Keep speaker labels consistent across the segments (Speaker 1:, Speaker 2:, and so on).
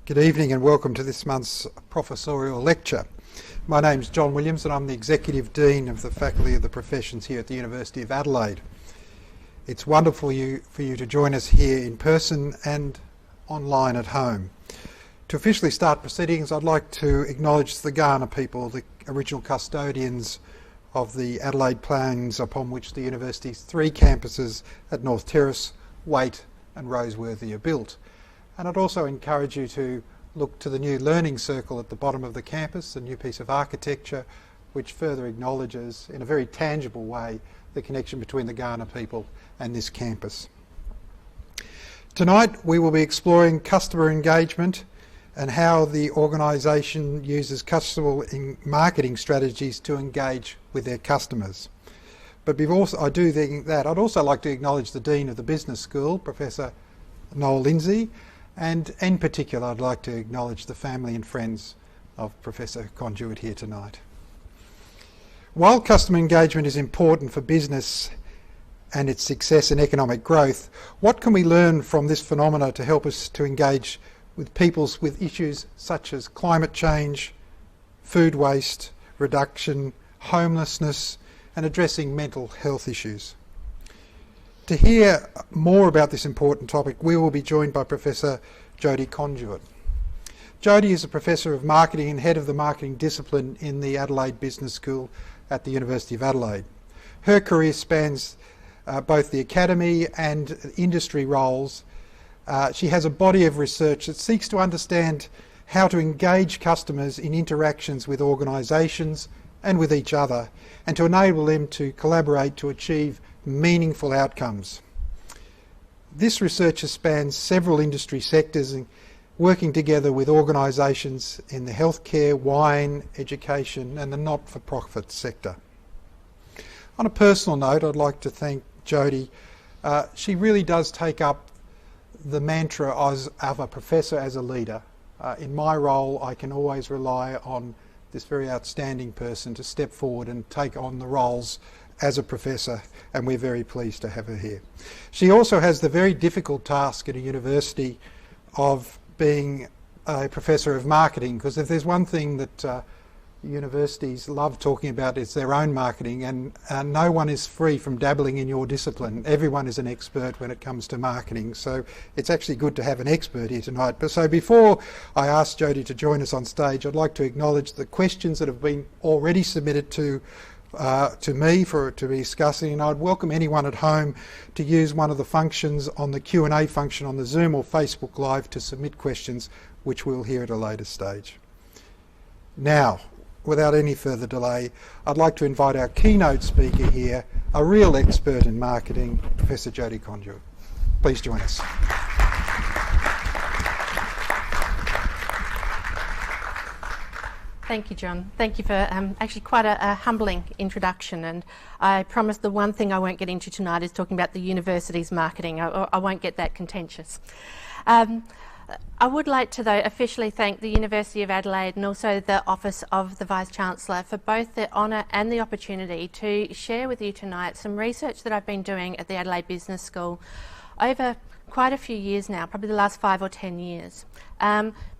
Speaker 1: Good evening and welcome to this month's Professorial lecture. My name's John Williams and I'm the Executive Dean of the Faculty of the Professions here at the University of Adelaide. It's wonderful for you to join us here in person and online at home. To officially start proceedings, I'd like to acknowledge the Kaurna people, the original custodians of the Adelaide Plains upon which the University's three campuses at North Terrace, Waite and Roseworthy are built. And I'd also encourage you to look to the new learning circle at the bottom of the campus, a new piece of architecture which further acknowledges in a very tangible way the connection between the Kaurna people and this campus. Tonight we will be exploring customer engagement and how the organisation uses customer marketing strategies to engage with their customers. But before I do that, I'd also like to acknowledge the Dean of the Business School, Professor Noel Lindsay, and in particular I'd like to acknowledge the family and friends of Professor Conduit here tonight. While customer engagement is important for business and its success and economic growth, what can we learn from this phenomena to help us to engage with people with issues such as climate change, food waste reduction, homelessness and addressing mental health issues? To hear more about this important topic, we will be joined by Professor Jodie Conduit. Jodie is a Professor of Marketing and Head of the Marketing Discipline in the Adelaide Business School at the University of Adelaide. Her career spans both the academy and industry roles. She has a body of research that seeks to understand how to engage customers in interactions with organisations and with each other, and to enable them to collaborate to achieve meaningful outcomes. This research spans several industry sectors, working together with organisations in the healthcare, wine, education and the not-for-profit sector. On a personal note, I'd like to thank Jodie. She really does take up the mantra of a professor as a leader. In my role, I can always rely on this very outstanding person to step forward and take on the roles as a professor, and we're very pleased to have her here. She also has the very difficult task at a university of being a professor of marketing, because if there's one thing that universities love talking about, is their own marketing, and no one is free from dabbling in your discipline. Everyone is an expert when it comes to marketing, so it's actually good to have an expert here tonight. But so before I ask Jodie to join us on stage, I'd like to acknowledge the questions that have been already submitted to me to be discussing, and I'd welcome anyone at home to use one of the functions on the Q&A function on the Zoom or Facebook Live to submit questions, which we'll hear at a later stage. Now, without any further delay, I'd like to invite our keynote speaker here, a real expert in marketing, Professor Jodie Conduit. Please join us.
Speaker 2: Thank you, John. Thank you for actually quite a humbling introduction, and I promise the one thing I won't get into tonight is talking about the university's marketing. I won't get that contentious. I would like to, though, officially thank the University of Adelaide and also the Office of the Vice-Chancellor for both the honour and the opportunity to share with you tonight some research that I've been doing at the Adelaide Business School over quite a few years now, probably the last 5 or 10 years.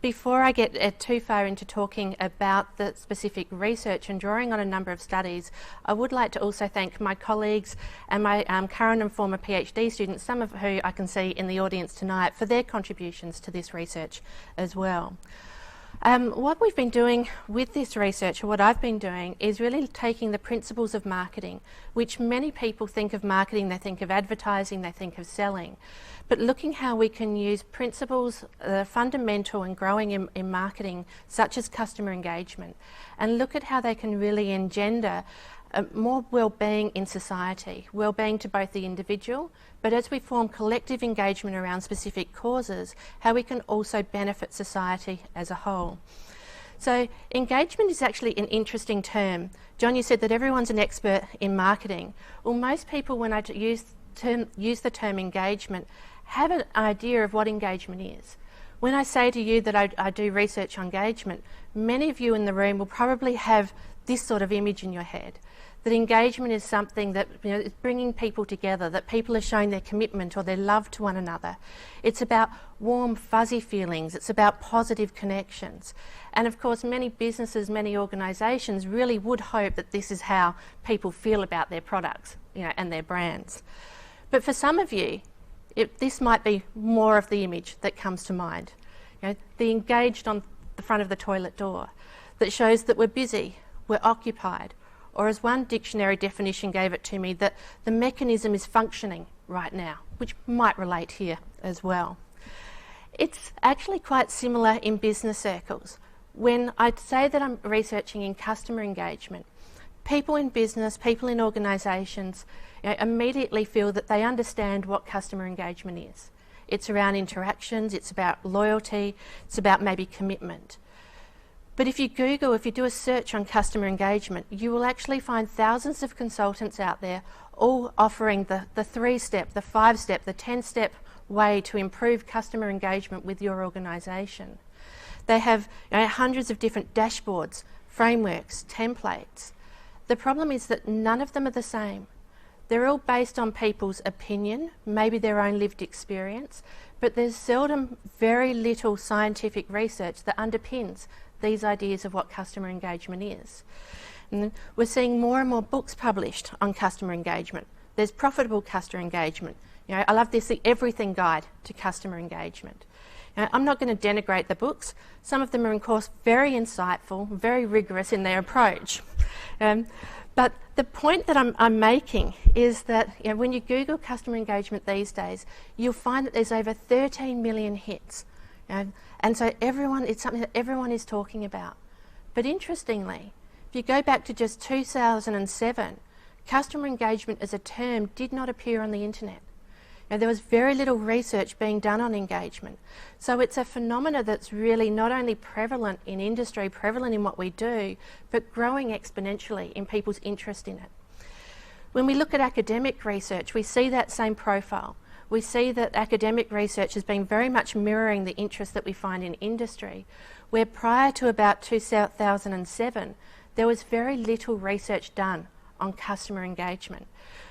Speaker 2: Before I get too far into talking about the specific research and drawing on a number of studies, I would like to also thank my colleagues and my current and former PhD students, some of who I can see in the audience tonight, for their contributions to this research as well. What we've been doing with this research, or what I've been doing, is really taking the principles of marketing, which many people think of marketing, they think of advertising, they think of selling, but looking how we can use principles fundamental and growing in marketing, such as customer engagement, and look at how they can really engender more well-being in society, well-being to both the individual, but as we form collective engagement around specific causes, how we can also benefit society as a whole. So engagement is actually an interesting term. John, you said that everyone's an expert in marketing. Well, most people, when I use the term engagement, have an idea of what engagement is. When I say to you that I do research on engagement, many of you in the room will probably have this sort of image in your head, that engagement is something that is bringing people together, that people are showing their commitment or their love to one another. It's about warm, fuzzy feelings. It's about positive connections. And of course, many businesses, many organisations really would hope that this is how people feel about their products, and their brands. But for some of you, this might be more of the image that comes to mind. The engaged on the front of the toilet door that shows that we're busy, we're occupied, or as one dictionary definition gave it to me, that the mechanism is functioning right now, which might relate here as well. It's actually quite similar in business circles. When I say that I'm researching in customer engagement, people in business, people in organisations immediately feel that they understand what customer engagement is. It's around interactions, it's about loyalty, it's about maybe commitment. But if you do a search on customer engagement, you will actually find thousands of consultants out there all offering the 3-step, the 5-step, the 10-step way to improve customer engagement with your organisation. They have hundreds of different dashboards, frameworks, templates. The problem is that none of them are the same. They're all based on people's opinion, maybe their own lived experience, but there's seldom very little scientific research that underpins these ideas of what customer engagement is. And we're seeing more and more books published on customer engagement. There's profitable customer engagement. I love this, the everything guide to customer engagement. I'm not going to denigrate the books. Some of them are, of course, very insightful, very rigorous in their approach. But the point that I'm making is that when you Google customer engagement these days, you'll find that there's over 13 million hits. And so it's something that everyone is talking about. But interestingly, if you go back to just 2007, customer engagement as a term did not appear on the internet. There was very little research being done on engagement. So it's a phenomena that's really not only prevalent in industry, prevalent in what we do, but growing exponentially in people's interest in it. When we look at academic research, we see that same profile. We see that academic research has been very much mirroring the interest that we find in industry, where prior to about 2007, there was very little research done on customer engagement.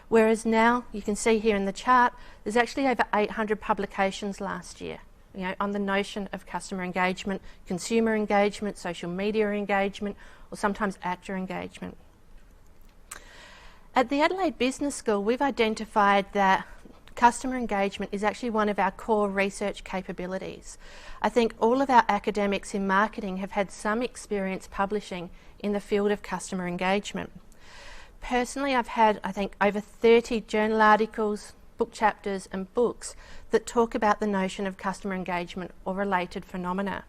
Speaker 2: Whereas now, you can see here in the chart, there's actually over 800 publications last year, on the notion of customer engagement, consumer engagement, social media engagement, or sometimes actor engagement. At the Adelaide Business School, we've identified that customer engagement is actually one of our core research capabilities. I think all of our academics in marketing have had some experience publishing in the field of customer engagement. Personally, I've had, I think, over 30 journal articles, book chapters and books that talk about the notion of customer engagement or related phenomena.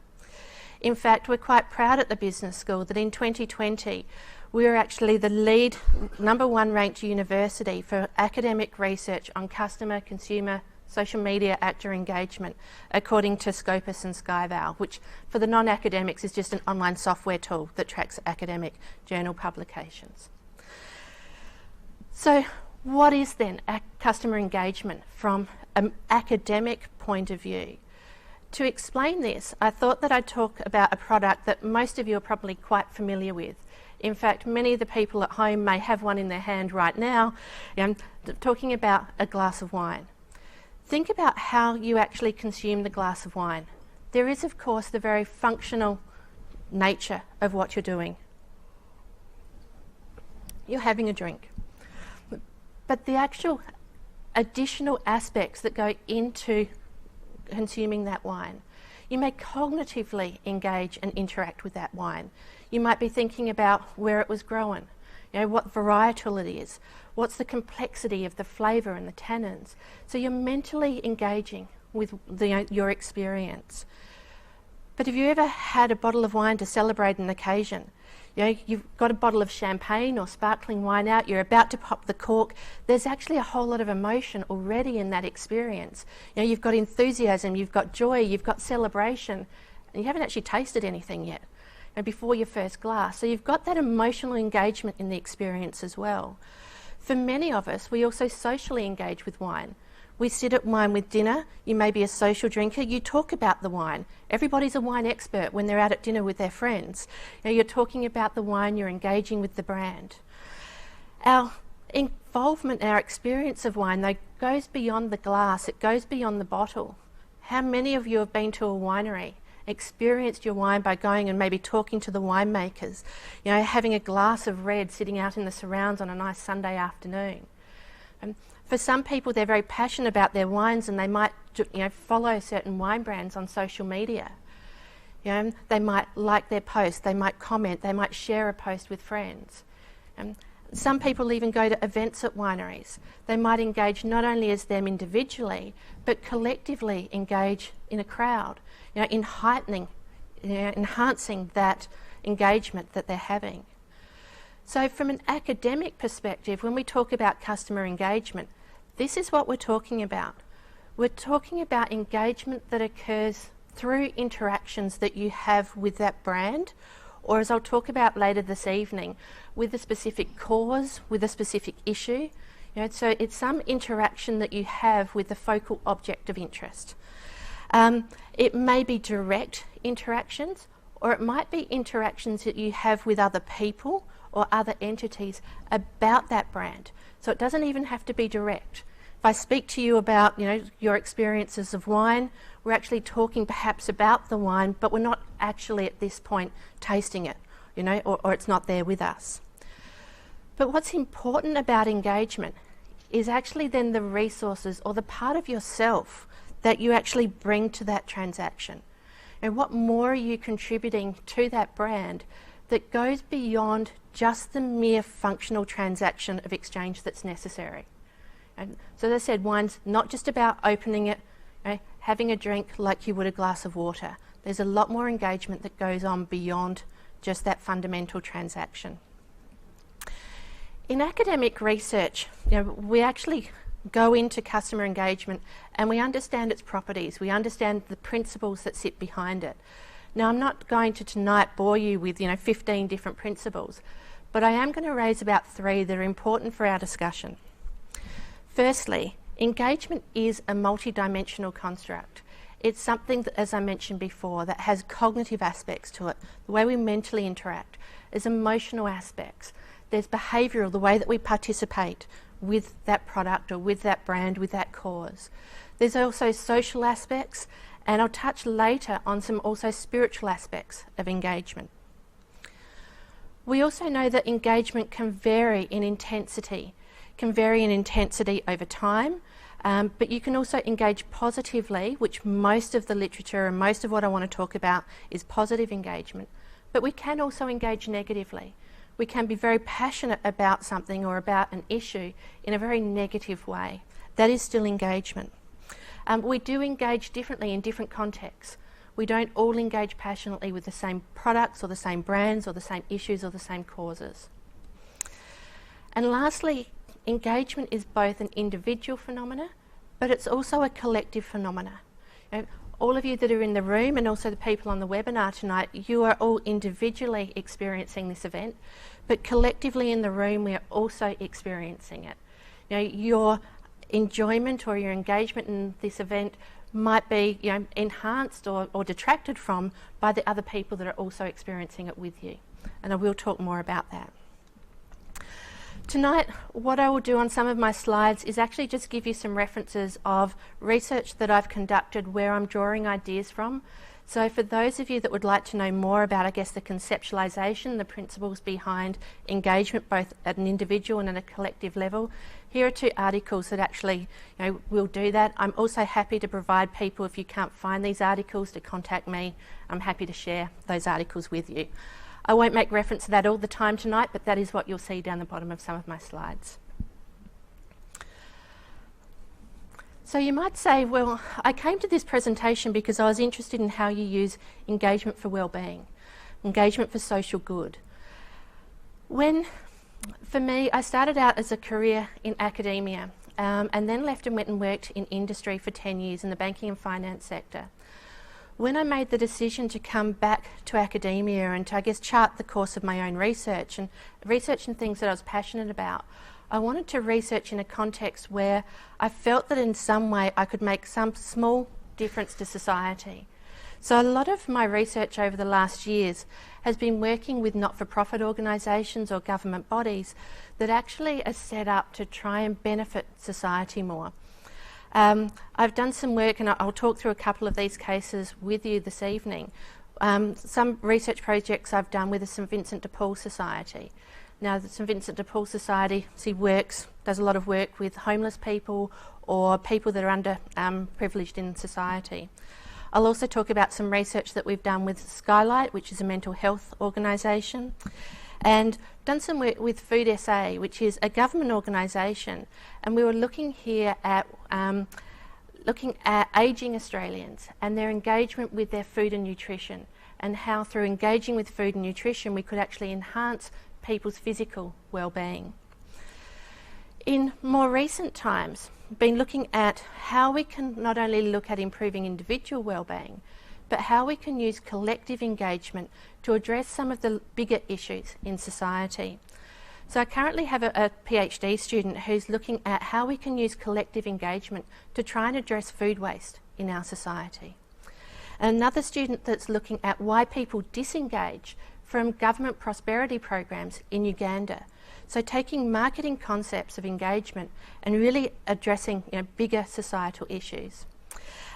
Speaker 2: In fact, we're quite proud at the Business School that in 2020, we were actually the lead #1 ranked university for academic research on customer, consumer, social media actor engagement, according to Scopus and SkyVal, which for the non-academics is just an online software tool that tracks academic journal publications. So what is then customer engagement from an academic point of view? To explain this, I thought that I'd talk about a product that most of you are probably quite familiar with. In fact, many of the people at home may have one in their hand right now. I'm talking about a glass of wine. Think about how you actually consume the glass of wine. There is, of course, the very functional nature of what you're doing. You're having a drink. But the actual additional aspects that go into consuming that wine. You may cognitively engage and interact with that wine. You might be thinking about where it was grown, what varietal it is, what's the complexity of the flavour and the tannins. So you're mentally engaging with your experience. But have you ever had a bottle of wine to celebrate an occasion? You've got a bottle of champagne or sparkling wine out, you're about to pop the cork. There's actually a whole lot of emotion already in that experience. You've got enthusiasm, you've got joy, you've got celebration, and you haven't actually tasted anything yet before your first glass. So you've got that emotional engagement in the experience as well. For many of us, we also socially engage with wine. We sit at wine with dinner, you may be a social drinker, you talk about the wine. Everybody's a wine expert when they're out at dinner with their friends. You're talking about the wine, you're engaging with the brand. Our involvement, our experience of wine, though, goes beyond the glass, it goes beyond the bottle. How many of you have been to a winery, experienced your wine by going and maybe talking to the winemakers, you know, having a glass of red sitting out in the surrounds on a nice Sunday afternoon? And for some people, they're very passionate about their wines and they might, you know, follow certain wine brands on social media. You know, they might like their post, they might comment, they might share a post with friends. Some people even go to events at wineries. They might engage not only as them individually, but collectively engage in a crowd, you know, in heightening, you know, enhancing that engagement that they're having. So from an academic perspective, when we talk about customer engagement, this is what we're talking about. We're talking about engagement that occurs through interactions that you have with that brand, or as I'll talk about later this evening, with a specific cause, with a specific issue. You know, so it's some interaction that you have with the focal object of interest. It may be direct interactions, or it might be interactions that you have with other people or other entities about that brand. So it doesn't even have to be direct. If I speak to you about, you know, your experiences of wine, we're actually talking perhaps about the wine, but we're not actually at this point tasting it, you know, or it's not there with us. But what's important about engagement is actually then the resources or the part of yourself that you actually bring to that transaction. And what more are you contributing to that brand that goes beyond just the mere functional transaction of exchange that's necessary? And so as I said, wine's not just about opening it, you know, having a drink like you would a glass of water. There's a lot more engagement that goes on beyond just that fundamental transaction. In academic research, you know, we actually go into customer engagement and we understand its properties, we understand the principles that sit behind it. Now, I'm not going to tonight bore you with, you know, 15 different principles, but I am going to raise about 3 that are important for our discussion. Firstly, engagement is a multidimensional construct. It's something that, as I mentioned before, that has cognitive aspects to it. The way we mentally interact. There's emotional aspects. There's behavioural, the way that we participate with that product or with that brand, with that cause. There's also social aspects, and I'll touch later on some also spiritual aspects of engagement. We also know that engagement can vary in intensity. Can vary in intensity over time, but you can also engage positively, which most of the literature and most of what I want to talk about is positive engagement. But we can also engage negatively. We can be very passionate about something or about an issue in a very negative way. That is still engagement. We do engage differently in different contexts. We don't all engage passionately with the same products or the same brands or the same issues or the same causes. And lastly, engagement is both an individual phenomena, but it's also a collective phenomena. You know, all of you that are in the room and also the people on the webinar tonight, you are all individually experiencing this event, but collectively in the room we are also experiencing it. You know, your enjoyment or your engagement in this event might be, you know, enhanced or detracted from by the other people that are also experiencing it with you. And I will talk more about that. Tonight, what I will do on some of my slides is actually just give you some references of research that I've conducted where I'm drawing ideas from. So for those of you that would like to know more about, I guess, the conceptualisation, the principles behind engagement, both at an individual and at a collective level, here are 2 articles that actually, you know, will do that. I'm also happy to provide people, if you can't find these articles, to contact me. I'm happy to share those articles with you. I won't make reference to that all the time tonight, but that is what you'll see down the bottom of some of my slides. So you might say, well, I came to this presentation because I was interested in how you use engagement for well-being, engagement for social good. For me, I started out as a career in academia and then left and went and worked in industry for 10 years in the banking and finance sector. When I made the decision to come back to academia and to, I guess, chart the course of my own research and things that I was passionate about, I wanted to research in a context where I felt that in some way I could make some small difference to society. So a lot of my research over the last years has been working with not-for-profit organisations or government bodies that actually are set up to try and benefit society more. I've done some work, and I'll talk through a couple of these cases with you this evening. Some research projects I've done with the St Vincent de Paul Society. Now, the St Vincent de Paul Society does a lot of work with homeless people or people that are underprivileged in society. I'll also talk about some research that we've done with Skylight, which is a mental health organisation, and done some work with Food SA, which is a government organisation, and we were looking here at ageing Australians and their engagement with their food and nutrition, and how through engaging with food and nutrition we could actually enhance people's physical well-being. In more recent times, we've been looking at how we can not only look at improving individual well-being, but how we can use collective engagement to address some of the bigger issues in society. So I currently have a PhD student who's looking at how we can use collective engagement to try and address food waste in our society. And another student that's looking at why people disengage from government prosperity programs in Uganda. So taking marketing concepts of engagement and really addressing bigger societal issues.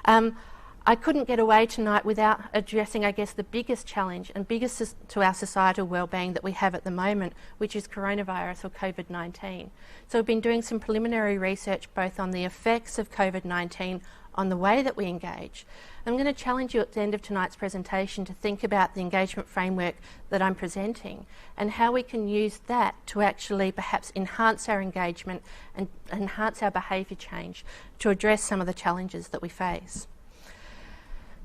Speaker 2: I couldn't get away tonight without addressing, I guess, the biggest challenge and biggest to our societal wellbeing that we have at the moment, which is coronavirus or COVID-19. So we've been doing some preliminary research both on the effects of COVID-19 on the way that we engage. I'm going to challenge you at the end of tonight's presentation to think about the engagement framework that I'm presenting and how we can use that to actually perhaps enhance our engagement and enhance our behaviour change to address some of the challenges that we face.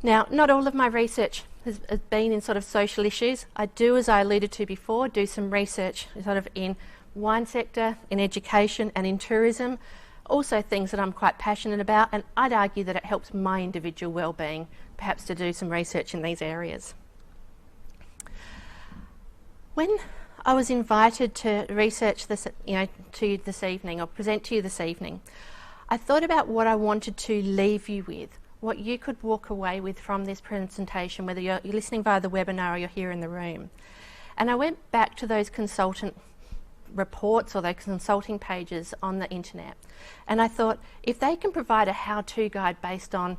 Speaker 2: Now, not all of my research has been in sort of social issues. I do, as I alluded to before, do some research sort of in wine sector, in education and in tourism. Also things that I'm quite passionate about, and I'd argue that it helps my individual well-being perhaps to do some research in these areas. When I was invited to research this, to you this evening, or present to you this evening, I thought about what I wanted to leave you with, what you could walk away with from this presentation, whether you're listening via the webinar or you're here in the room. And I went back to those consultant reports or those consulting pages on the internet, and I thought, if they can provide a how-to guide based on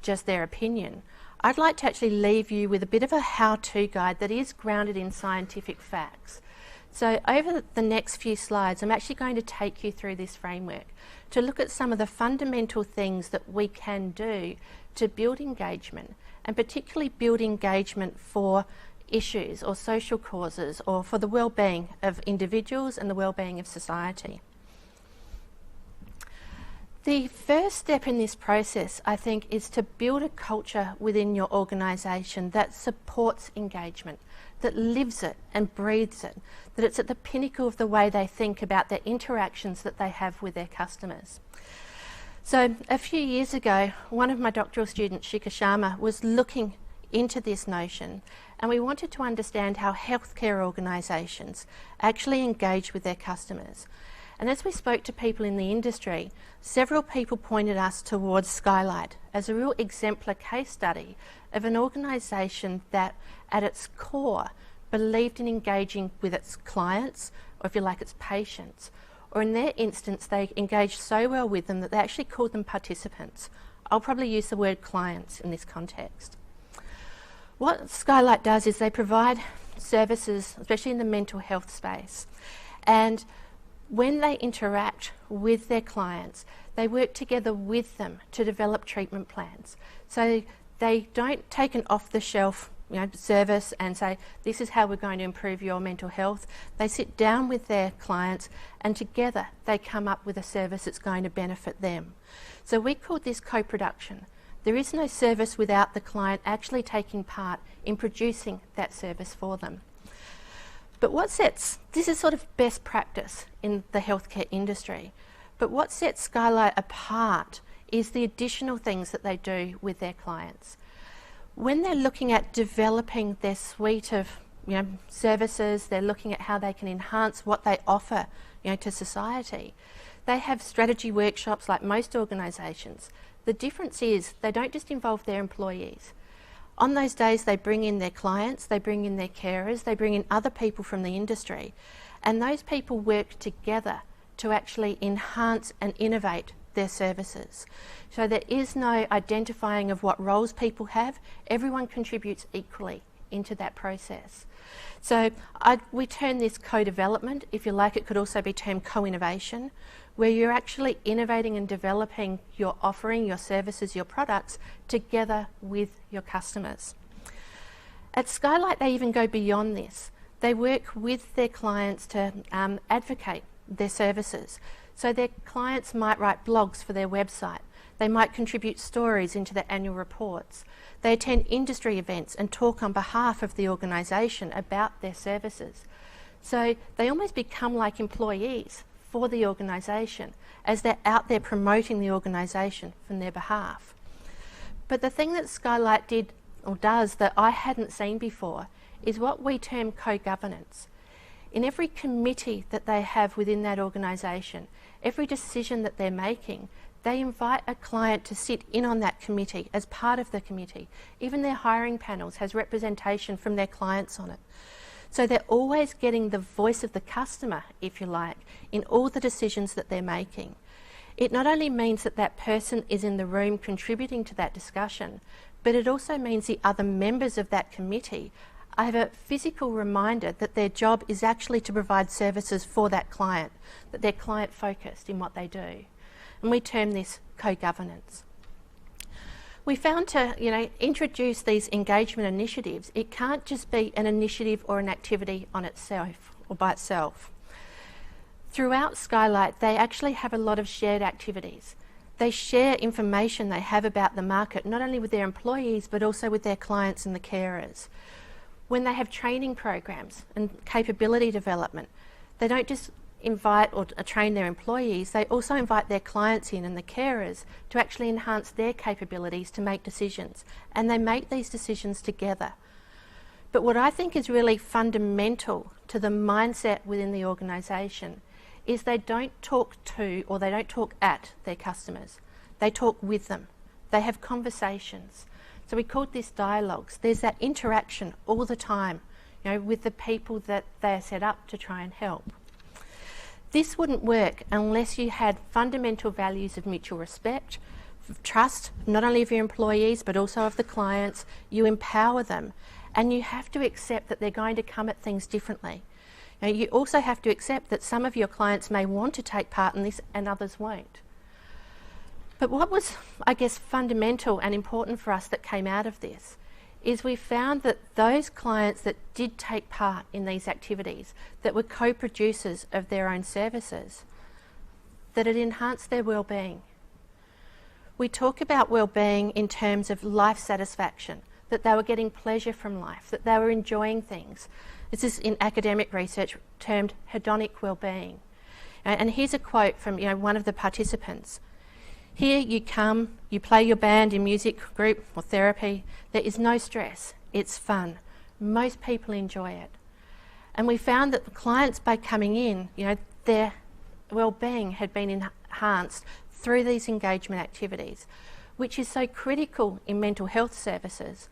Speaker 2: just their opinion, I'd like to actually leave you with a bit of a how-to guide that is grounded in scientific facts. So over the next few slides, I'm actually going to take you through this framework to look at some of the fundamental things that we can do to build engagement, and particularly build engagement for issues or social causes or for the well-being of individuals and the well-being of society. The first step in this process, I think, is to build a culture within your organisation that supports engagement, that lives it and breathes it, that it's at the pinnacle of the way they think about their interactions that they have with their customers. So a few years ago, one of my doctoral students, Shikha Sharma, was looking into this notion, and we wanted to understand how healthcare organisations actually engage with their customers. And as we spoke to people in the industry, several people pointed us towards Skylight as a real exemplar case study of an organisation that, at its core, believed in engaging with its clients, or if you like, its patients. Or in their instance, they engaged so well with them that they actually called them participants. I'll probably use the word clients in this context. What Skylight does is they provide services, especially in the mental health space, and when they interact with their clients, they work together with them to develop treatment plans. So they don't take an off-the-shelf service and say, this is how we're going to improve your mental health. They sit down with their clients and together they come up with a service that's going to benefit them. So we call this co-production. There is no service without the client actually taking part in producing that service for them. But this is sort of best practice in the healthcare industry, but what sets Skylight apart is the additional things that they do with their clients. When they're looking at developing their suite of services, they're looking at how they can enhance what they offer to society. They have strategy workshops like most organisations. The difference is they don't just involve their employees. On those days, they bring in their clients, they bring in their carers, they bring in other people from the industry, and those people work together to actually enhance and innovate their services. So there is no identifying of what roles people have. Everyone contributes equally into that process. So we term this co-development. If you like, it could also be termed co-innovation, where you're actually innovating and developing your offering, your services, your products together with your customers. At Skylight, they even go beyond this. They work with their clients to advocate their services. So their clients might write blogs for their website. They might contribute stories into their annual reports. They attend industry events and talk on behalf of the organisation about their services. So they almost become like employees for the organisation as they're out there promoting the organisation from their behalf. But the thing that Skylight did or does that I hadn't seen before is what we term co-governance. In every committee that they have within that organisation, every decision that they're making, they invite a client to sit in on that committee as part of the committee. Even their hiring panels has representation from their clients on it. So they're always getting the voice of the customer, if you like, in all the decisions that they're making. It not only means that that person is in the room contributing to that discussion, but it also means the other members of that committee have a physical reminder that their job is actually to provide services for that client, that they're client focused in what they do. And we term this co-governance. We found to introduce these engagement initiatives, it can't just be an initiative or an activity on itself or by itself. Throughout Skylight, they actually have a lot of shared activities. They share information they have about the market, not only with their employees, but also with their clients and the carers. When they have training programs and capability development, they don't just invite or train their employees, they also invite their clients in and the carers to actually enhance their capabilities to make decisions. And they make these decisions together. But what I think is really fundamental to the mindset within the organisation is they don't talk to or they don't talk at their customers. They talk with them. They have conversations. So we called this dialogues. There's that interaction all the time, with the people that they're set up to try and help. This wouldn't work unless you had fundamental values of mutual respect, trust, not only of your employees, but also of the clients. You empower them, and you have to accept that they're going to come at things differently. You also have to accept that some of your clients may want to take part in this and others won't. But what was, I guess, fundamental and important for us that came out of this is we found that those clients that did take part in these activities, that were co-producers of their own services, that it enhanced their well-being. We talk about well-being in terms of life satisfaction, that they were getting pleasure from life, that they were enjoying things. This is in academic research termed hedonic well-being. And here's a quote from one of the participants. Here you come, you play your band in music group or therapy. There is no stress, it's fun. Most people enjoy it. And we found that the clients, by coming in, their well-being had been enhanced through these engagement activities, which is so critical in mental health services.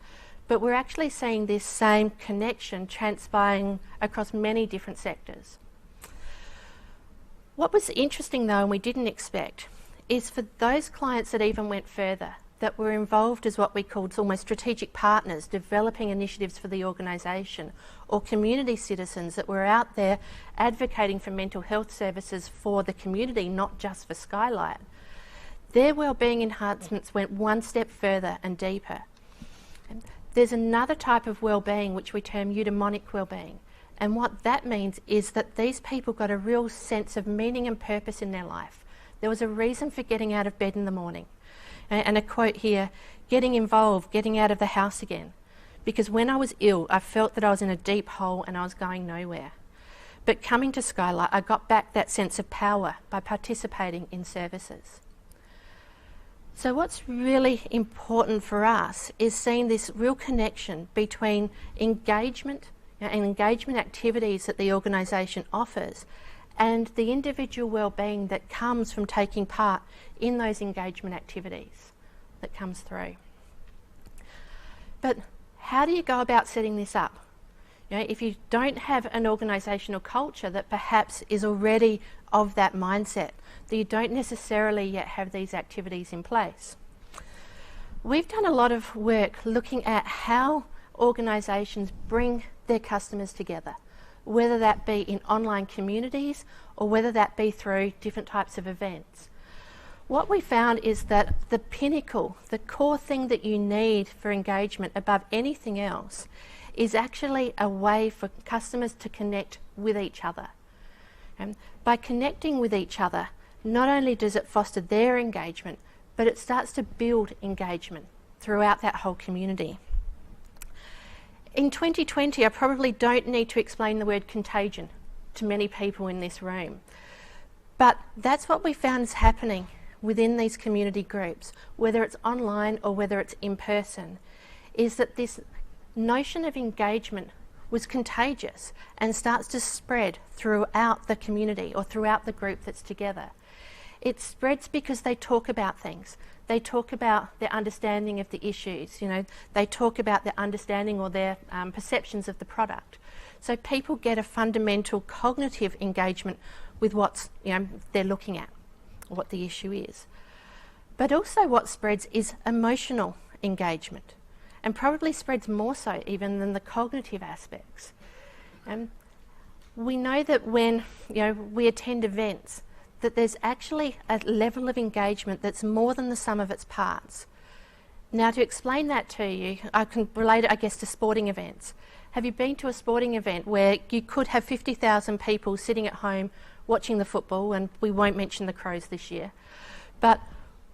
Speaker 2: But we're actually seeing this same connection transpiring across many different sectors. What was interesting though, and we didn't expect, is for those clients that even went further, that were involved as what we called almost strategic partners, developing initiatives for the organisation, or community citizens that were out there advocating for mental health services for the community, not just for Skylight. Their wellbeing enhancements went one step further and deeper. There's another type of wellbeing which we term eudaimonic wellbeing. And what that means is that these people got a real sense of meaning and purpose in their life. There was a reason for getting out of bed in the morning. And a quote here, getting involved, getting out of the house again. Because when I was ill, I felt that I was in a deep hole and I was going nowhere. But coming to Skylight, I got back that sense of power by participating in services. So what's really important for us is seeing this real connection between engagement and engagement activities that the organisation offers and the individual wellbeing that comes from taking part in those engagement activities that comes through. But how do you go about setting this up? You know, if you don't have an organisational culture that perhaps is already of that mindset, that you don't necessarily yet have these activities in place. We've done a lot of work looking at how organisations bring their customers together, whether that be in online communities or whether that be through different types of events. What we found is that the pinnacle, the core thing that you need for engagement above anything else, is actually a way for customers to connect with each other. And by connecting with each other, not only does it foster their engagement, but it starts to build engagement throughout that whole community. In 2020, I probably don't need to explain the word contagion to many people in this room, but that's what we found is happening within these community groups, whether it's online or whether it's in person, is that this notion of engagement was contagious and starts to spread throughout the community or throughout the group that's together. It spreads because they talk about things. They talk about their understanding of the issues, you know, they talk about their understanding or their perceptions of the product. So people get a fundamental cognitive engagement with what's, you know, they're looking at, what the issue is. But also what spreads is emotional engagement, and probably spreads more so even than the cognitive aspects. We know that when, you know, we attend events, that there's actually a level of engagement that's more than the sum of its parts. Now, to explain that to you, I can relate it, I guess, to sporting events. Have you been to a sporting event where you could have 50,000 people sitting at home watching the football, and we won't mention the Crows this year, but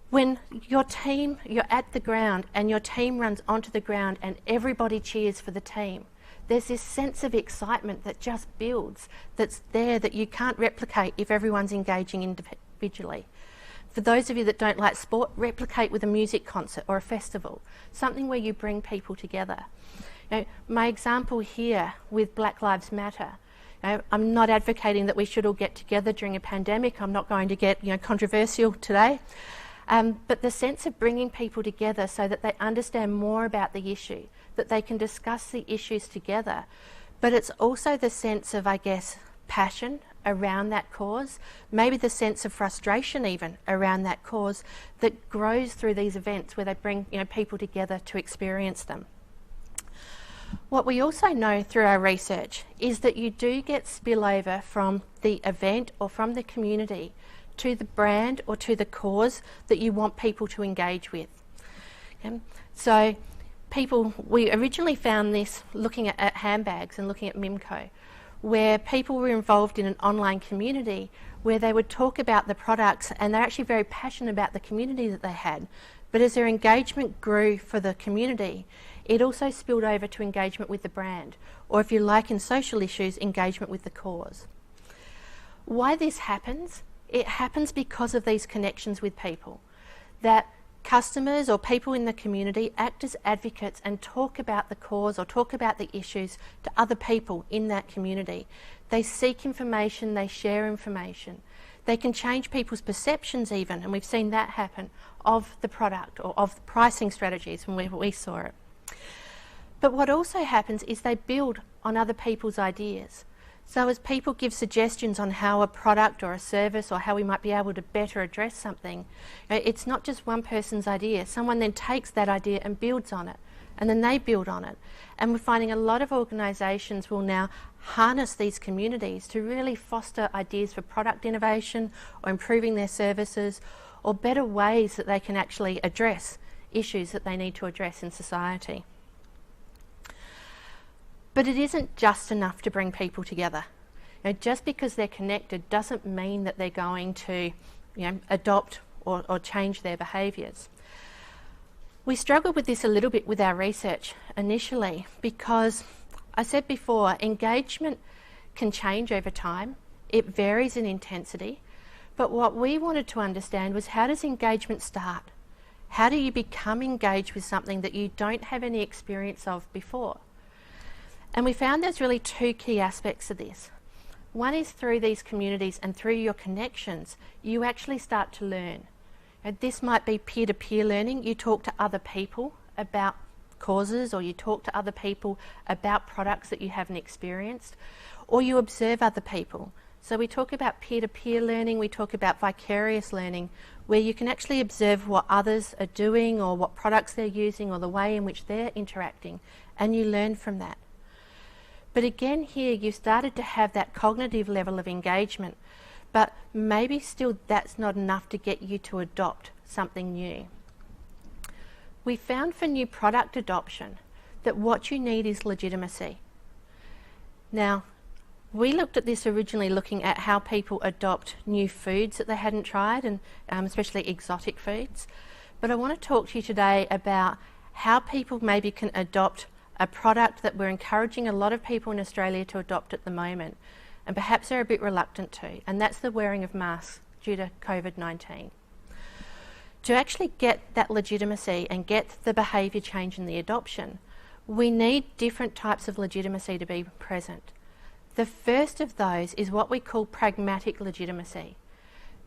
Speaker 2: when your team, you're at the ground and your team runs onto the ground and everybody cheers for the team, there's this sense of excitement that just builds, that's there, that you can't replicate if everyone's engaging individually. For those of you that don't like sport, replicate with a music concert or a festival, something where you bring people together. You know, my example here with Black Lives Matter, you know, I'm not advocating that we should all get together during a pandemic. I'm not going to get, you know, controversial today. But the sense of bringing people together so that they understand more about the issue, that they can discuss the issues together. But it's also the sense of, I guess, passion around that cause, maybe the sense of frustration even around that cause that grows through these events where they bring, you know, people together to experience them. What we also know through our research is that you do get spillover from the event or from the community to the brand or to the cause that you want people to engage with. So we originally found this looking at handbags and looking at Mimco, where people were involved in an online community where they would talk about the products and they're actually very passionate about the community that they had. But as their engagement grew for the community, it also spilled over to engagement with the brand, or if you like in social issues, engagement with the cause. Why this happens? It happens because of these connections with people, that customers or people in the community act as advocates and talk about the cause or talk about the issues to other people in that community. They seek information, they share information. They can change people's perceptions even, and we've seen that happen, of the product or of the pricing strategies when we saw it. But what also happens is they build on other people's ideas. So as people give suggestions on how a product or a service or how we might be able to better address something, you know, it's not just one person's idea. Someone then takes that idea and builds on it, and then they build on it. And we're finding a lot of organisations will now harness these communities to really foster ideas for product innovation or improving their services or better ways that they can actually address issues that they need to address in society. But it isn't just enough to bring people together. You know, just because they're connected doesn't mean that they're going to, you know, adopt or change their behaviours. We struggled with this a little bit with our research initially because I said before, engagement can change over time. It varies in intensity. But what we wanted to understand was, how does engagement start? How do you become engaged with something that you don't have any experience of before? And we found there's really two key aspects of this. One is through these communities and through your connections, you actually start to learn. And this might be peer-to-peer learning. You talk to other people about causes, or you talk to other people about products that you haven't experienced, or you observe other people. So we talk about peer-to-peer learning, we talk about vicarious learning, where you can actually observe what others are doing or what products they're using or the way in which they're interacting, and you learn from that. But again here, you've started to have that cognitive level of engagement, but maybe still that's not enough to get you to adopt something new. We found for new product adoption that what you need is legitimacy. Now, we looked at this originally looking at how people adopt new foods that they hadn't tried, and especially exotic foods. But I want to talk to you today about how people maybe can adopt a product that we're encouraging a lot of people in Australia to adopt at the moment, and perhaps they're a bit reluctant to, and that's the wearing of masks due to COVID-19. To actually get that legitimacy and get the behaviour change in the adoption, we need different types of legitimacy to be present. The first of those is what we call pragmatic legitimacy.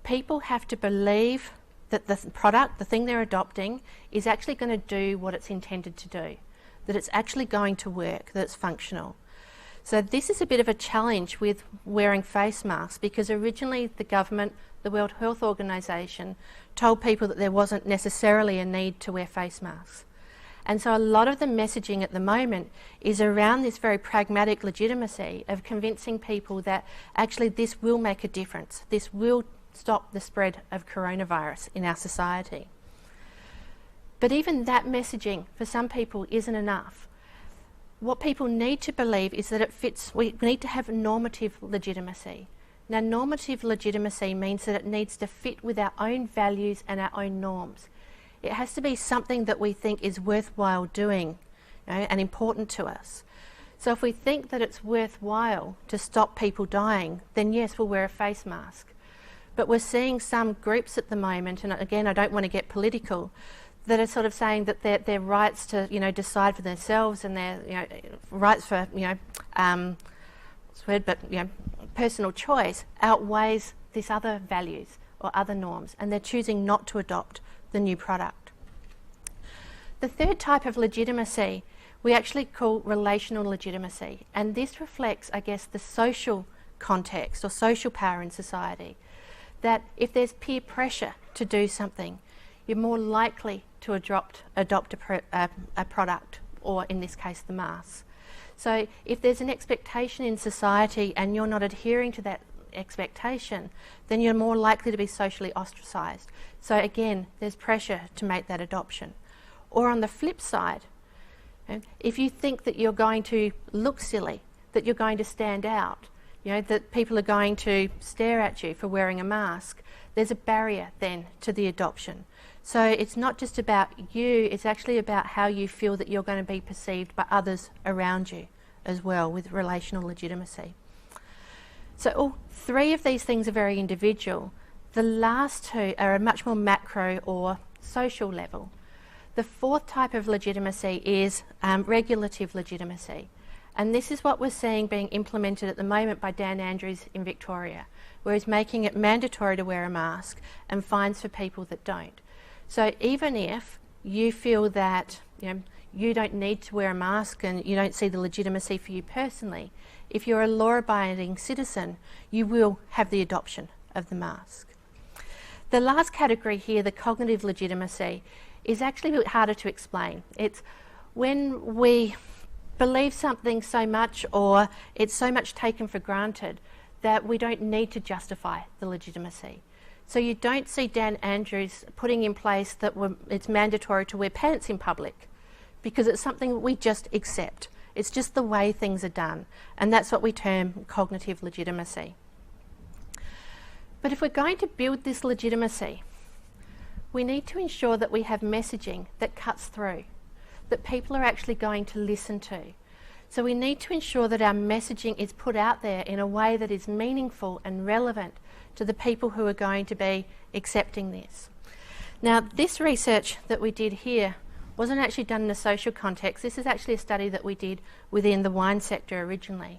Speaker 2: People have to believe that the product, the thing they're adopting, is actually going to do what it's intended to do, that it's actually going to work, that it's functional. So this is a bit of a challenge with wearing face masks, because originally the government, the World Health Organization, told people that there wasn't necessarily a need to wear face masks. And so a lot of the messaging at the moment is around this very pragmatic legitimacy of convincing people that actually this will make a difference. This will stop the spread of coronavirus in our society. But even that messaging for some people isn't enough. What people need to believe is that it fits. We need to have normative legitimacy. Now, normative legitimacy means that it needs to fit with our own values and our own norms. It has to be something that we think is worthwhile doing, and important to us. So if we think that it's worthwhile to stop people dying, then yes, we'll wear a face mask. But we're seeing some groups at the moment, and again, I don't want to get political, that are sort of saying that their rights to, decide for themselves, and their, rights for, what's the word, but, personal choice outweighs these other values or other norms, and they're choosing not to adopt the new product. The third type of legitimacy we actually call relational legitimacy, and this reflects, I guess, the social context or social power in society. That if there's peer pressure to do something, you're more likely to adopt a product, or in this case, the mask. So if there's an expectation in society and you're not adhering to that expectation, then you're more likely to be socially ostracised. So again, there's pressure to make that adoption. Or on the flip side, if you think that you're going to look silly, that you're going to stand out, that people are going to stare at you for wearing a mask, there's a barrier then to the adoption. So it's not just about you, it's actually about how you feel that you're going to be perceived by others around you as well, with relational legitimacy. So all three of these things are very individual. The last two are a much more macro or social level. The fourth type of legitimacy is regulative legitimacy. And this is what we're seeing being implemented at the moment by Dan Andrews in Victoria, where he's making it mandatory to wear a mask and fines for people that don't. So even if you feel that you don't need to wear a mask and you don't see the legitimacy for you personally, if you're a law-abiding citizen, you will have the adoption of the mask. The last category here, the cognitive legitimacy, is actually a bit harder to explain. It's when we believe something so much, or it's so much taken for granted, that we don't need to justify the legitimacy. So you don't see Dan Andrews putting in place that it's mandatory to wear pants in public, because it's something we just accept. It's just the way things are done, and that's what we term cognitive legitimacy. But if we're going to build this legitimacy, we need to ensure that we have messaging that cuts through, that people are actually going to listen to. So we need to ensure that our messaging is put out there in a way that is meaningful and relevant to the people who are going to be accepting this. Now, this research that we did here wasn't actually done in a social context. This is actually a study that we did within the wine sector originally.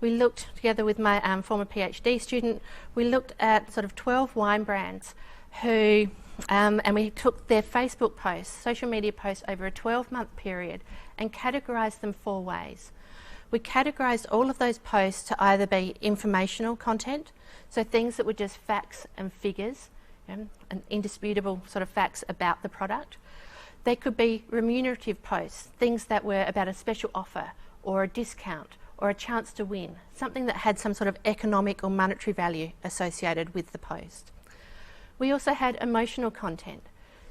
Speaker 2: We looked together with my former PhD student, we looked at sort of 12 wine brands who, and we took their Facebook posts, social media posts over a 12-month period and categorised them 4 ways. We categorised all of those posts to either be informational content, so things that were just facts and figures, and indisputable sort of facts about the product. They could be remunerative posts, things that were about a special offer or a discount or a chance to win, something that had some sort of economic or monetary value associated with the post. We also had emotional content,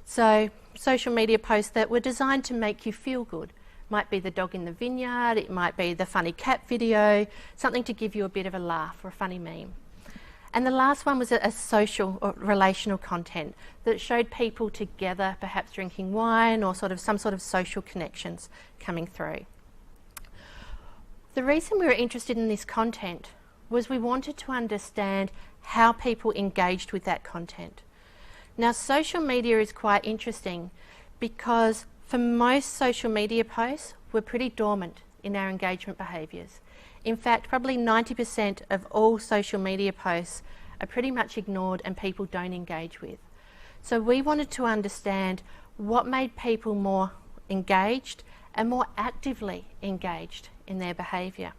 Speaker 2: so social media posts that were designed to make you feel good. Might be the dog in the vineyard, it might be the funny cat video, something to give you a bit of a laugh or a funny meme. And the last one was a social or relational content that showed people together, perhaps drinking wine or some sort of social connections coming through. The reason we were interested in this content was we wanted to understand how people engaged with that content. Now, social media is quite interesting because for most social media posts, we're pretty dormant in our engagement behaviours. In fact, probably 90% of all social media posts are pretty much ignored and people don't engage with. So we wanted to understand what made people more engaged and more actively engaged in their behaviour.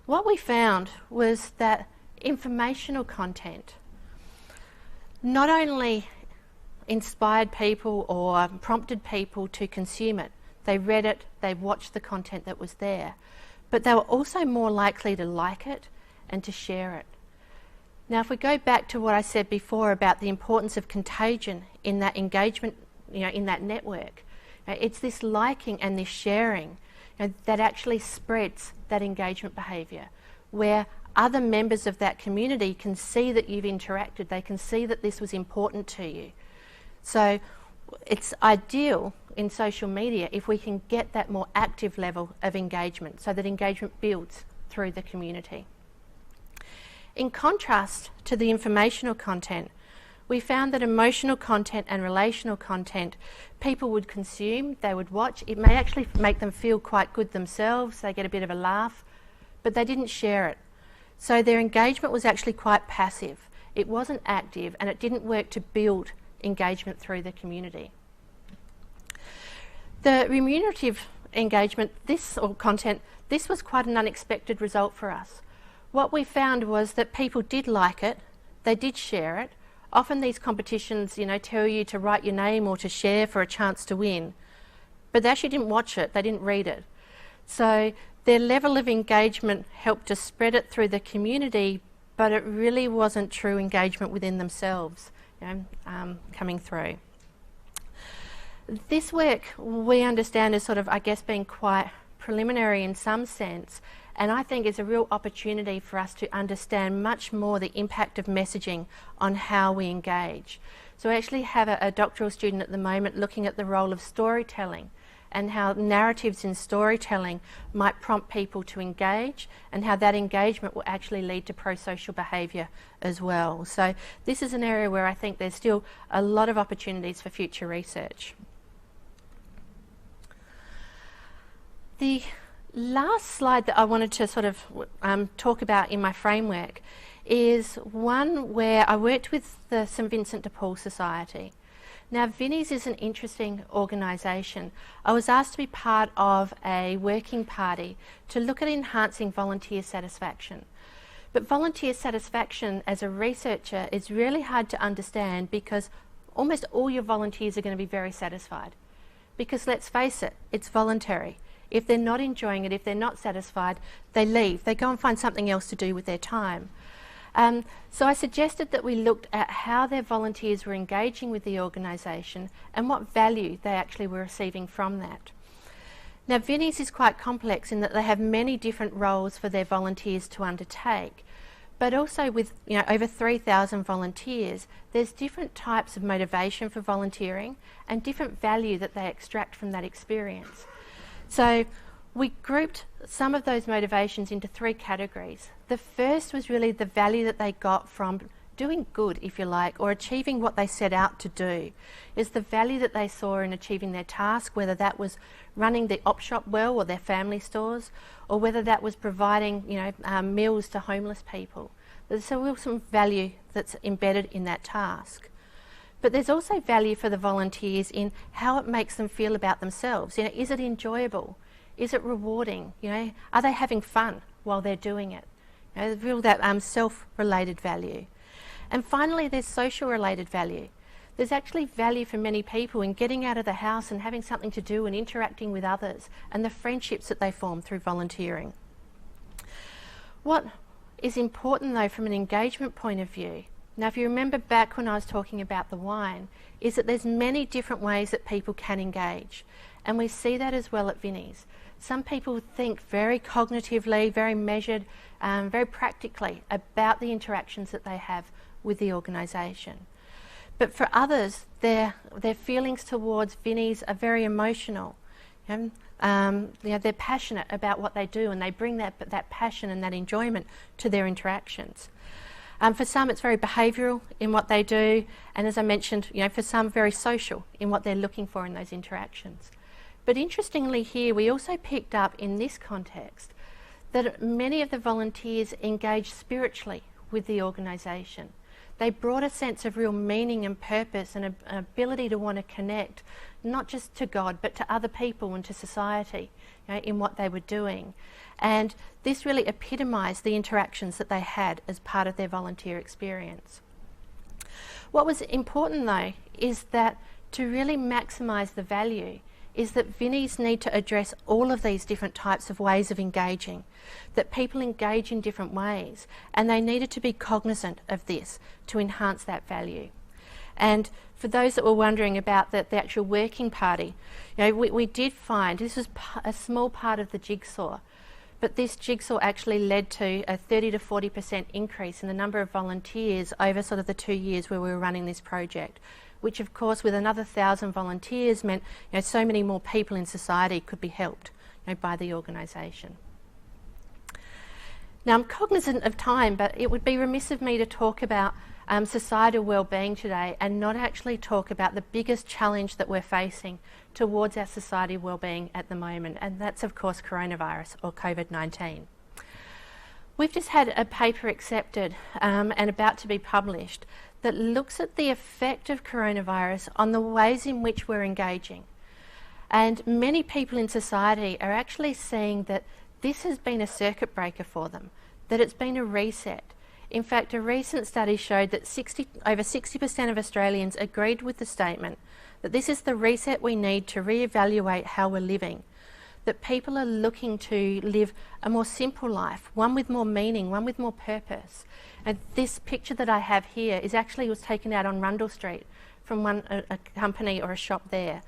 Speaker 2: What we found was that informational content not only inspired people or prompted people to consume it, they read it, they watched the content that was there, but they were also more likely to like it and to share it. Now, if we go back to what I said before about the importance of contagion in that engagement, in that network, it's this liking and this sharing that actually spreads that engagement behaviour, where other members of that community can see that you've interacted, they can see that this was important to you. So it's ideal in social media if we can get that more active level of engagement so that engagement builds through the community. In contrast to the informational content, we found that emotional content and relational content people would consume, they would watch. It may actually make them feel quite good themselves, they get a bit of a laugh, but they didn't share it. So their engagement was actually quite passive. It wasn't active and it didn't work to build engagement through the community. The remunerative engagement, this was quite an unexpected result for us. What we found was that people did like it, they did share it. Often these competitions, tell you to write your name or to share for a chance to win, but they actually didn't watch it, they didn't read it. So their level of engagement helped to spread it through the community, but it really wasn't true engagement within themselves, coming through. This work we understand as being quite preliminary in some sense, and I think it's a real opportunity for us to understand much more the impact of messaging on how we engage. So I actually have a doctoral student at the moment looking at the role of storytelling and how narratives in storytelling might prompt people to engage and how that engagement will actually lead to pro-social behaviour as well. So this is an area where I think there's still a lot of opportunities for future research. The last slide that I wanted to talk about in my framework is one where I worked with the St Vincent de Paul Society. Now, Vinnie's is an interesting organisation. I was asked to be part of a working party to look at enhancing volunteer satisfaction. But volunteer satisfaction as a researcher is really hard to understand because almost all your volunteers are going to be very satisfied. Because let's face it, it's voluntary. If they're not enjoying it, if they're not satisfied, they leave. They go and find something else to do with their time. So I suggested that we looked at how their volunteers were engaging with the organisation and what value they actually were receiving from that. Now, Vinnie's is quite complex in that they have many different roles for their volunteers to undertake, but also with over 3,000 volunteers, there's different types of motivation for volunteering and different value that they extract from that experience. So we grouped some of those motivations into 3 categories. The first was really the value that they got from doing good, if you like, or achieving what they set out to do. Is the value that they saw in achieving their task, whether that was running the op shop well or their family stores, or whether that was providing meals to homeless people. There's real some value that's embedded in that task. But there's also value for the volunteers in how it makes them feel about themselves. You know, is it enjoyable? Is it rewarding? You know, are they having fun while they're doing it? You know, real that self-related value. And finally, there's social-related value. There's actually value for many people in getting out of the house and having something to do and interacting with others and the friendships that they form through volunteering. What is important though from an engagement point of view, now if you remember back when I was talking about the wine, is that there's many different ways that people can engage, and we see that as well at Vinnie's. Some people think very cognitively, very measured, very practically about the interactions that they have with the organisation. But for others, their feelings towards Vinnie's are very emotional. You know, they're passionate about what they do, and they bring that passion and that enjoyment to their interactions. For some, it's very behavioural in what they do, and as I mentioned, you know, for some, very social in what they're looking for in those interactions. But interestingly here, we also picked up in this context that many of the volunteers engaged spiritually with the organisation. They brought a sense of real meaning and purpose and an ability to want to connect, not just to God, but to other people and to society, you know, in what they were doing. And this really epitomised the interactions that they had as part of their volunteer experience. What was important though is that to really maximise the value is that Vinnie's need to address all of these different types of ways of engaging, that people engage in different ways, and they needed to be cognisant of this to enhance that value. And for those that were wondering about the actual working party, you know, we did find this was a small part of the jigsaw, but this jigsaw actually led to a 30 to 40% increase in the number of volunteers over sort of the 2 years where we were running this project, which of course with another 1,000 volunteers meant, you know, so many more people in society could be helped, you know, by the organisation. Now I'm cognisant of time, but it would be remiss of me to talk about societal wellbeing today and not actually talk about the biggest challenge that we're facing towards our society wellbeing at the moment, and that's of course coronavirus or COVID-19. We've just had a paper accepted and about to be published that looks at the effect of coronavirus on the ways in which we're engaging. And many people in society are actually seeing that this has been a circuit breaker for them, that it's been a reset. In fact, a recent study showed that over 60% of Australians agreed with the statement that this is the reset we need to reevaluate how we're living, that people are looking to live a more simple life, one with more meaning, one with more purpose. And this picture that I have here was taken out on Rundle Street from a company or a shop there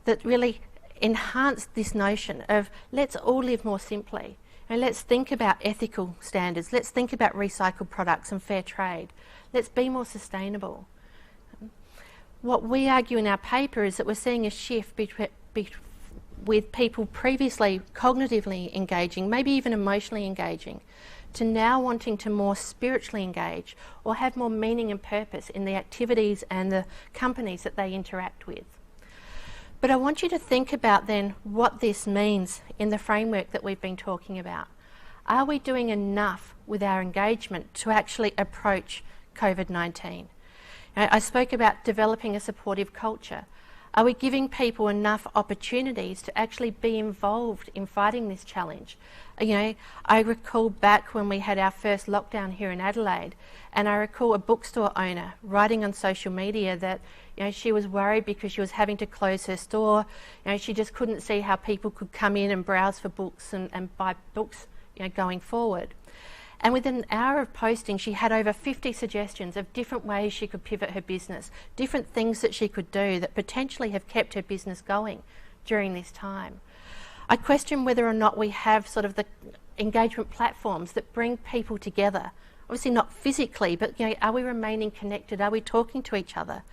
Speaker 2: that really enhanced this notion of let's all live more simply, and let's think about ethical standards, let's think about recycled products and fair trade, let's be more sustainable. What we argue in our paper is that we're seeing a shift with people previously cognitively engaging, maybe even emotionally engaging, to now wanting to more spiritually engage or have more meaning and purpose in the activities and the companies that they interact with. But I want you to think about then what this means in the framework that we've been talking about. Are we doing enough with our engagement to actually approach COVID-19? I spoke about developing a supportive culture. Are we giving people enough opportunities to actually be involved in fighting this challenge? You know, I recall back when we had our first lockdown here in Adelaide, and I recall a bookstore owner writing on social media that, you know, she was worried because she was having to close her store. You know, she just couldn't see how people could come in and browse for books and buy books, you know, going forward. And within an hour of posting, she had over 50 suggestions of different ways she could pivot her business, different things that she could do that potentially have kept her business going during this time. I question whether or not we have sort of the engagement platforms that bring people together. Obviously not physically, but, you know, are we remaining connected? Are we talking to each other?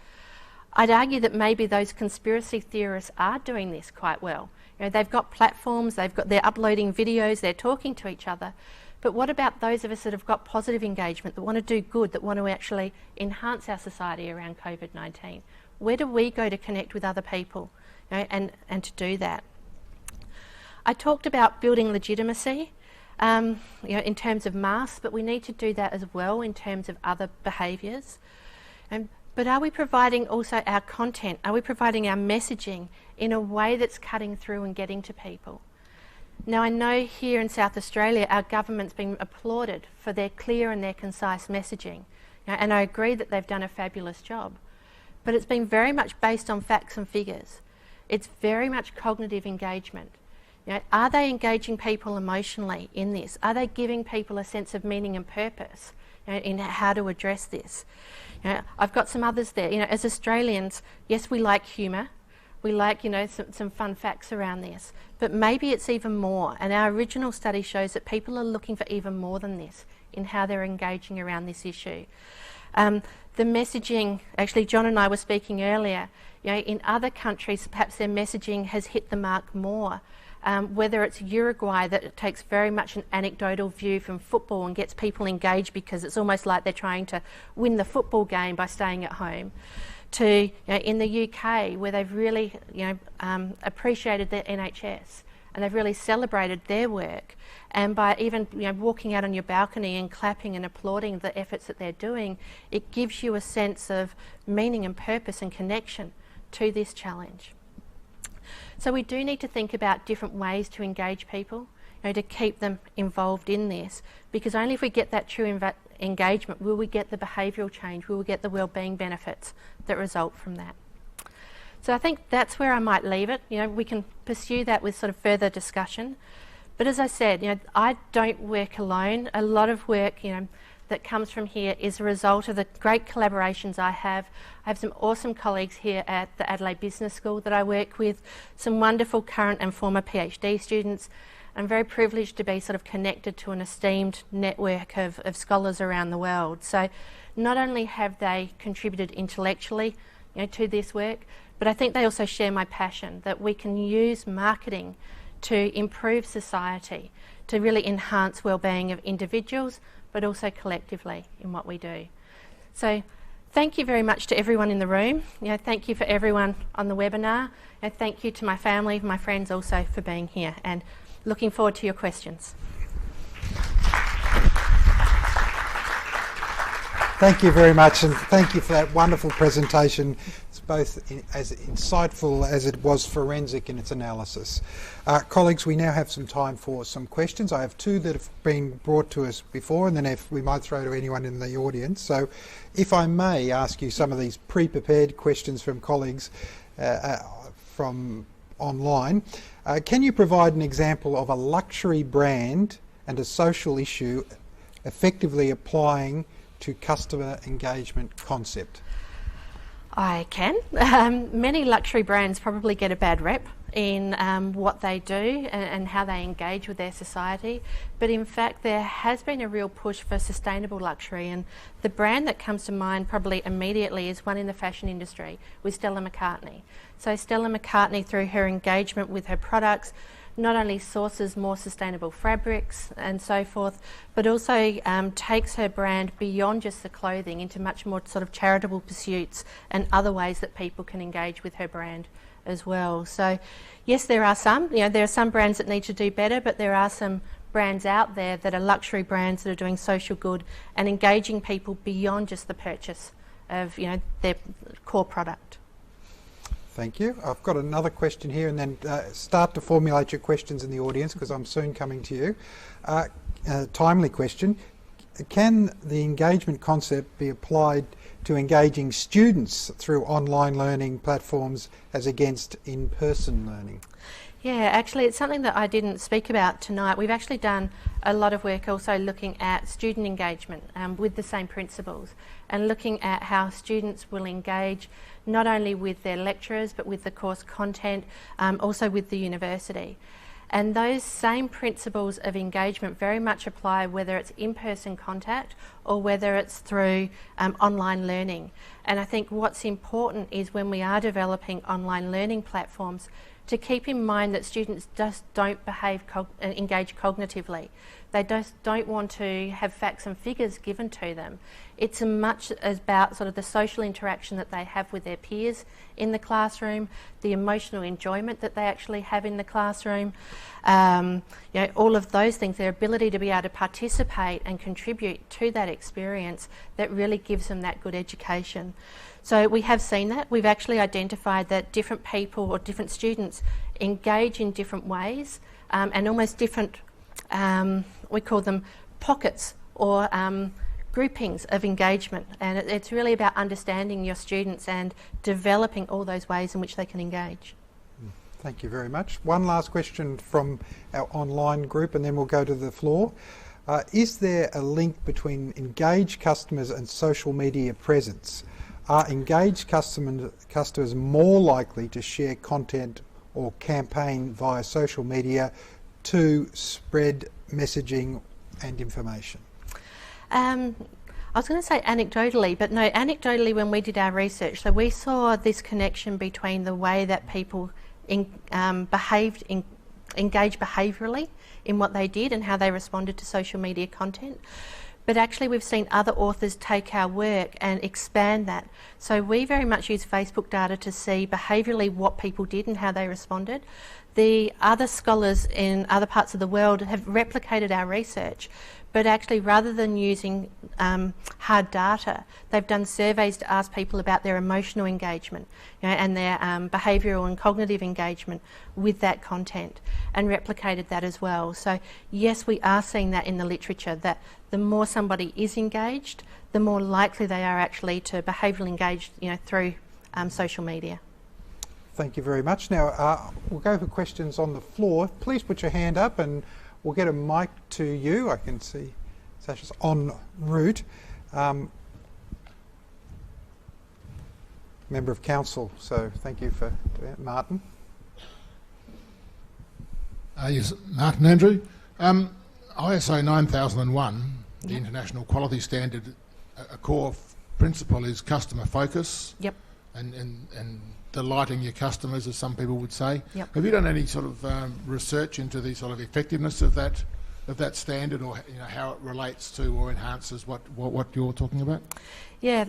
Speaker 2: I'd argue that maybe those conspiracy theorists are doing this quite well. You know, they've got platforms, they're uploading videos, they're talking to each other. But what about those of us that have got positive engagement, that want to do good, that want to actually enhance our society around COVID-19? Where do we go to connect with other people, you know, and to do that? I talked about building legitimacy, in terms of masks, but we need to do that as well in terms of other behaviours. But are we providing also our content? Are we providing our messaging in a way that's cutting through and getting to people? Now, I know here in South Australia, our government's been applauded for their clear and their concise messaging. And I agree that they've done a fabulous job. But it's been very much based on facts and figures. It's very much cognitive engagement. Are they engaging people emotionally in this? Are they giving people a sense of meaning and purpose in how to address this? I've got some others there. As Australians, yes, we like humour. We like, some fun facts around this. But maybe it's even more. And our original study shows that people are looking for even more than this in how they're engaging around this issue. The messaging, actually, John and I were speaking earlier, in other countries, perhaps their messaging has hit the mark more. Whether it's Uruguay, that it takes very much an anecdotal view from football and gets people engaged because it's almost like they're trying to win the football game by staying at home, to in the UK, where they've really appreciated their NHS and they've really celebrated their work, and by even walking out on your balcony and clapping and applauding the efforts that they're doing, it gives you a sense of meaning and purpose and connection to this challenge. So we do need to think about different ways to engage people, to keep them involved in this, because only if we get that true engagement will we get the behavioural change, will we get the wellbeing benefits that result from that. So I think that's where I might leave it. We can pursue that with sort of further discussion. But as I said, I don't work alone. A lot of work, that comes from here is a result of the great collaborations I have. I have some awesome colleagues here at the Adelaide Business School that I work with, some wonderful current and former PhD students. I'm very privileged to be sort of connected to an esteemed network of scholars around the world. So not only have they contributed intellectually to this work, but I think they also share my passion that we can use marketing to improve society, to really enhance wellbeing of individuals, but also collectively in what we do. So thank you very much to everyone in the room. Thank you for everyone on the webinar. Thank you to my family, my friends also for being here, and looking forward to your questions.
Speaker 1: Thank you very much, and thank you for that wonderful presentation. It's both as insightful as it was forensic in its analysis. Colleagues, we now have some time for some questions. I have two that have been brought to us before, and then if we might throw to anyone in the audience. So if I may ask you some of these pre-prepared questions from colleagues from online. Can you provide an example of a luxury brand and a social issue effectively applying to customer engagement concept?
Speaker 2: I can. Many luxury brands probably get a bad rep in what they do and how they engage with their society, but in fact there has been a real push for sustainable luxury, and the brand that comes to mind probably immediately is one in the fashion industry with Stella McCartney. So Stella McCartney, through her engagement with her products, not only sources more sustainable fabrics and so forth, but also takes her brand beyond just the clothing into much more sort of charitable pursuits and other ways that people can engage with her brand as well. So yes, there are some, there are some brands that need to do better, but there are some brands out there that are luxury brands that are doing social good and engaging people beyond just the purchase of, their core product.
Speaker 1: Thank you. I've got another question here, and then start to formulate your questions in the audience because I'm soon coming to you. Timely question. Can the engagement concept be applied to engaging students through online learning platforms as against in-person learning?
Speaker 2: Yeah, actually it's something that I didn't speak about tonight. We've actually done a lot of work also looking at student engagement with the same principles, and looking at how students will engage not only with their lecturers but with the course content, also with the university. And those same principles of engagement very much apply whether it's in-person contact or whether it's through online learning. And I think what's important is when we are developing online learning platforms to keep in mind that students just don't engage cognitively. They just don't want to have facts and figures given to them. It's much about sort of the social interaction that they have with their peers in the classroom, the emotional enjoyment that they actually have in the classroom, all of those things, their ability to be able to participate and contribute to that experience that really gives them that good education. So we have seen that. We've actually identified that different people or different students engage in different ways and almost different, we call them pockets or groupings of engagement, and it's really about understanding your students and developing all those ways in which they can engage.
Speaker 1: Thank you very much. One last question from our online group and then we'll go to the floor. Is there a link between engaged customers and social media presence? Are engaged customers more likely to share content or campaign via social media to spread messaging and information?
Speaker 2: I was going to say anecdotally, but no, anecdotally when we did our research, so we saw this connection between the way that people engaged behaviourally in what they did and how they responded to social media content. But actually we've seen other authors take our work and expand that. So we very much use Facebook data to see behaviourally what people did and how they responded. The other scholars in other parts of the world have replicated our research, but actually rather than using hard data, they've done surveys to ask people about their emotional engagement, and their behavioural and cognitive engagement with that content, and replicated that as well. So yes, we are seeing that in the literature, that the more somebody is engaged, the more likely they are actually to behavioural engage through social media.
Speaker 1: Thank you very much. Now we'll go for questions on the floor. Please put your hand up and we'll get a mic to you. I can see Sasha's en route. Member of Council, so thank you for that. Martin.
Speaker 3: Yes, Martin Andrew. ISO 9001, the International Quality Standard, a core principle is customer focus.
Speaker 2: Yep.
Speaker 3: And delighting your customers, as some people would say.
Speaker 2: Yep.
Speaker 3: Have you done any sort of research into the sort of effectiveness of that standard, or how it relates to or enhances what you're talking about?
Speaker 2: Yeah,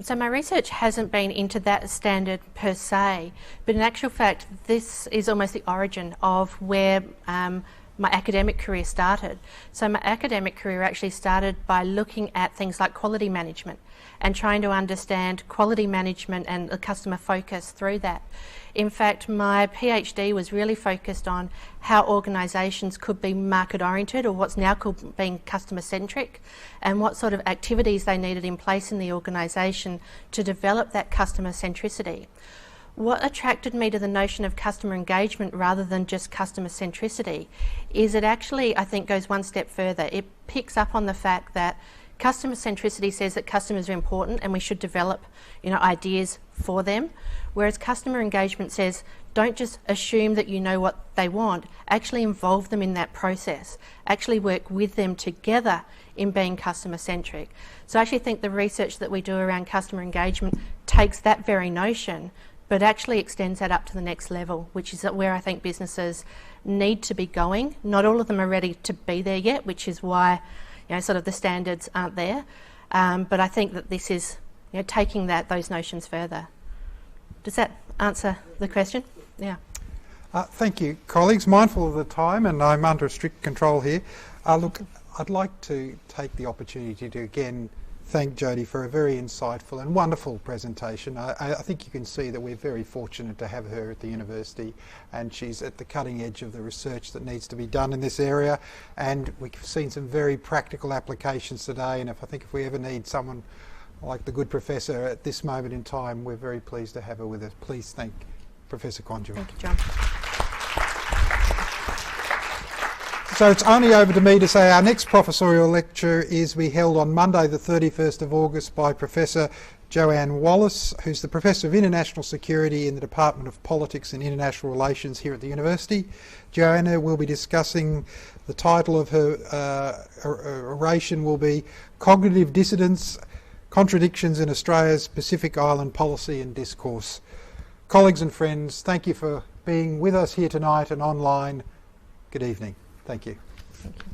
Speaker 2: so my research hasn't been into that standard per se, but in actual fact this is almost the origin of where my academic career started. So my academic career actually started by looking at things like quality management and trying to understand quality management and the customer focus through that. In fact, my PhD was really focused on how organisations could be market oriented, or what's now called being customer centric, and what sort of activities they needed in place in the organisation to develop that customer centricity. What attracted me to the notion of customer engagement rather than just customer centricity is it actually, I think, goes one step further. It picks up on the fact that customer centricity says that customers are important and we should develop, ideas for them, whereas customer engagement says don't just assume that you know what they want, actually involve them in that process, actually work with them together in being customer centric. So I actually think the research that we do around customer engagement takes that very notion but actually extends that up to the next level, which is where I think businesses need to be going. Not all of them are ready to be there yet, which is why sort of the standards aren't there. But I think that this is taking those notions further. Does that answer the question? Yeah.
Speaker 1: Thank you, colleagues. Mindful of the time, and I'm under strict control here. Look, I'd like to take the opportunity to again thank Jodie for a very insightful and wonderful presentation. I think you can see that we're very fortunate to have her at the university, and she's at the cutting edge of the research that needs to be done in this area, and we've seen some very practical applications today, and I think if we ever need someone like the good professor at this moment in time, we're very pleased to have her with us. Please thank Professor Conduit.
Speaker 2: Thank you, John.
Speaker 1: So it's only over to me to say our next professorial lecture is to be held on Monday the 31st of August by Professor Joanne Wallace, who's the Professor of International Security in the Department of Politics and International Relations here at the University. Joanna will be discussing, the title of her oration will be Cognitive Dissidence, Contradictions in Australia's Pacific Island Policy and Discourse. Colleagues and friends, thank you for being with us here tonight and online. Good evening. Thank you.
Speaker 2: Thank you.